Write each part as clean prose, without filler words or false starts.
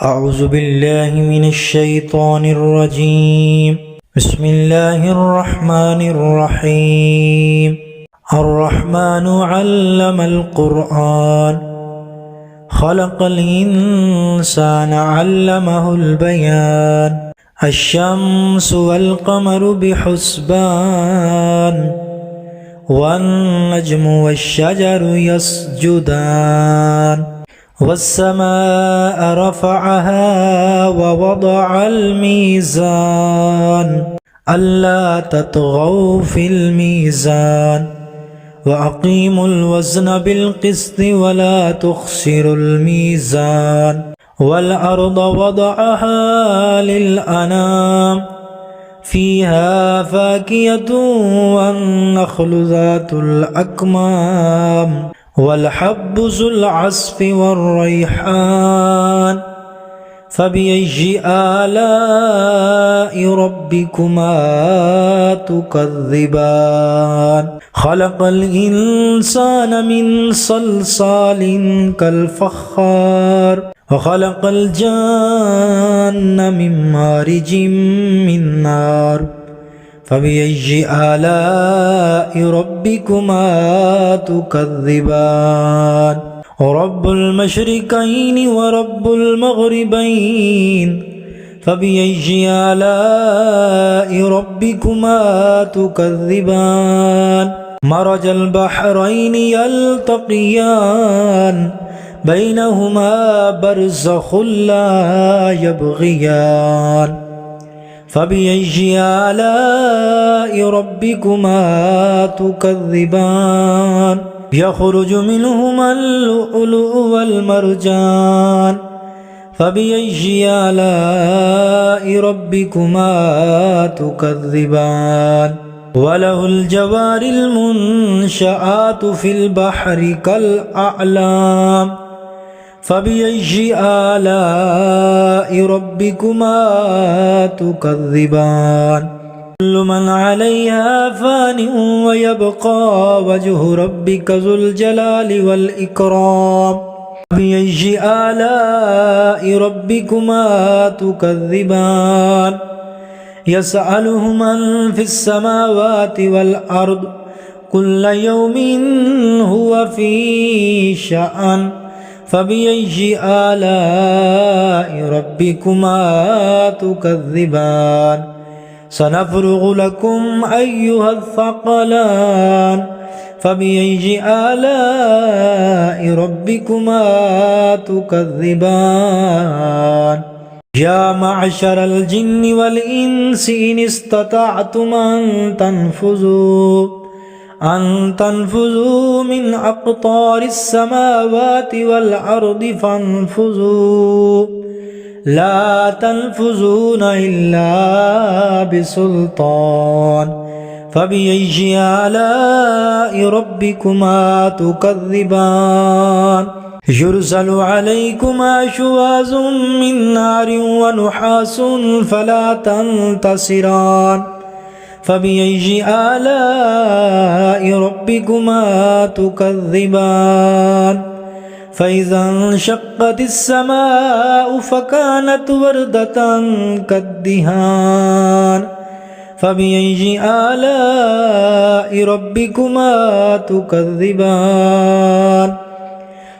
أعوذ بالله من الشيطان الرجيم. بسم الله الرحمن الرحيم. الرحمن علم القرآن، خلق الإنسان علمه البيان. الشمس والقمر بحسبان، والنجم والشجر يسجدان. والسماء رفعها ووضع الميزان ألا تطغوا في الميزان وأقيموا الوزن بالقسط ولا تخسروا الميزان. والأرض وضعها للأنام، فيها فاكهة والنخل ذات الأكمام والحب ذو العصف والريحان. فبأي آلاء ربكما تكذبان؟ خلق الإنسان من صلصال كالفخار، وخلق الجان من مارج من نار. فبأي آلاء ربكما تكذبان؟ رب المشرقين ورب المغربين، فبأي آلاء ربكما تكذبان؟ مرج البحرين يلتقيان، بينهما برزخ لا يبغيان. فبأي آلاء ربكما تكذبان؟ يخرج منهما اللؤلؤ والمرجان. فبأي آلاء ربكما تكذبان؟ وله الجوار المنشآت في البحر كالأعلام. فبأي آلاء ربكما تكذبان؟ كل من عليها فان ويبقى وجه ربك ذو الجلال والإكرام. فبأي آلاء ربكما تكذبان؟ يسأله من في السماوات والأرض، كل يوم هو في شأن. فبأي آلاء ربكما تكذبان؟ سنفرغ لكم أيها الثقلان. فبأي آلاء ربكما تكذبان؟ يا معشر الجن والإنس إن استطعتم أن تنفذوا من أقطار السماوات والأرض فانفذوا، لا تنفذون إلا بسلطان. فبأي آلاء ربكما تكذبان؟ يرسل عليكما شواظ من نار ونحاس فلا تنتصران. فبأي آلاء ربكما تكذبان؟ فإذا انشقت السماء فكانت وردة كالدهان. فبأي آلاء ربكما تكذبان؟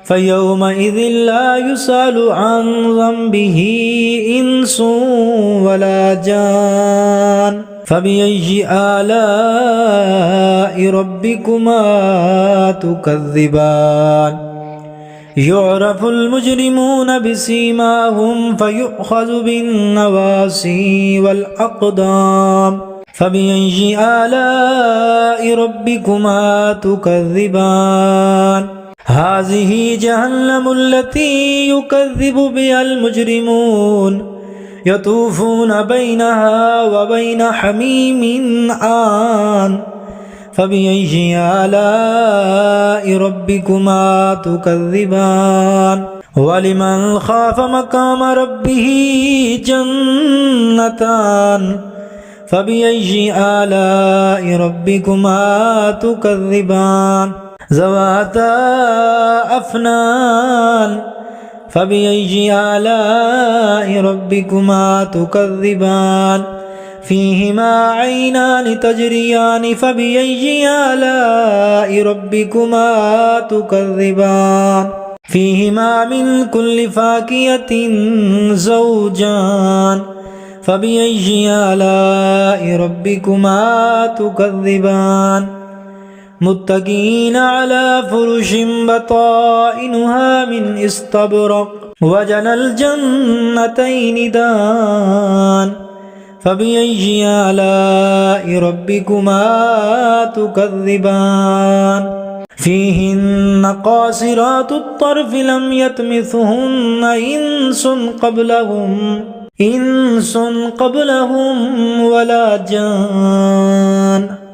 فيومئذ لا يسأل عن ذنبه إنس ولا جان. فبأي آلاء ربكما تكذبان؟ يعرف المجرمون بسيماهم فيؤخذ بالنواصي والأقدام. فبأي آلاء ربكما تكذبان؟ هذه جهنم التي يكذب بها المجرمون، يطوفون بينها وبين حميم آن. فبأي آلاء ربكما تكذبان؟ ولمن خاف مقام ربه جنتان. فبأي آلاء ربكما تكذبان؟ ذواتا أفنان فبأي آلاء ربكما تكذبان فيهما عينان تجريان فبأي آلاء ربكما تكذبان فيهما من كل فاكهة زوجان فبأي آلاء ربكما تكذبان متكئين على فرش بطائنها من استبرق وجنى الجنتين دان فبأي آلاء ربكما تكذبان فيهن قاصرات الطرف لم يطمثهن إنس قبلهم ولا جان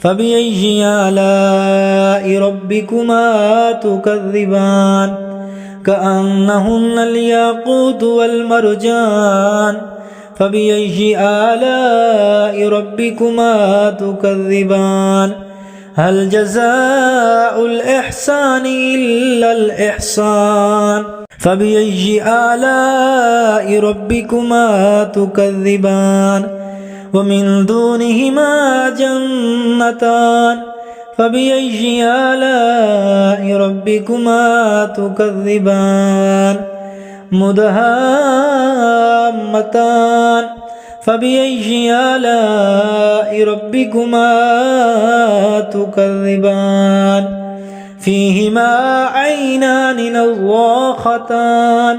فبأي آلاء ربكما تكذبان كأنهن الياقوت والمرجان فبأي آلاء ربكما تكذبان هل جزاء الإحسان إلا الإحسان فبأي آلاء ربكما تكذبان ومن دونهما جنتان فبأي آلاء ربكما تكذبان مدهامتان فبأي آلاء ربكما تكذبان فيهما عينان نضاختان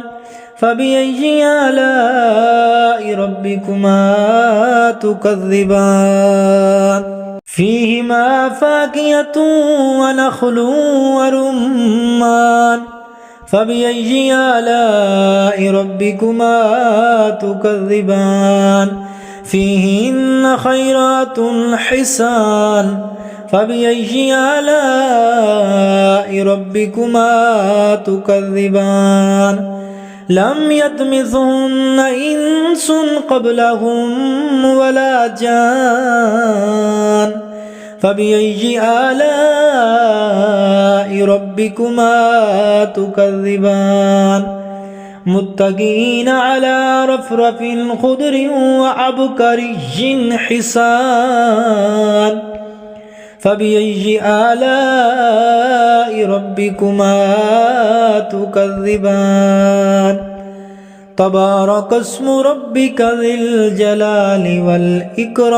فبأي آلاء ربكما تكذبان فيهما فاكهة ونخل ورمان فبأي آلاء ربكما تكذبان فيهن خيرات حسان فبأي آلاء ربكما تكذبان لم يطمثهن إنس قبلهم ولا جان فبأي آلاء ربكما تكذبان متكئين على رفرف خضر وعبقري حسان فبأي آلاء ربكما تكذبان تبارك اسم ربك ذي الجلال والإكرام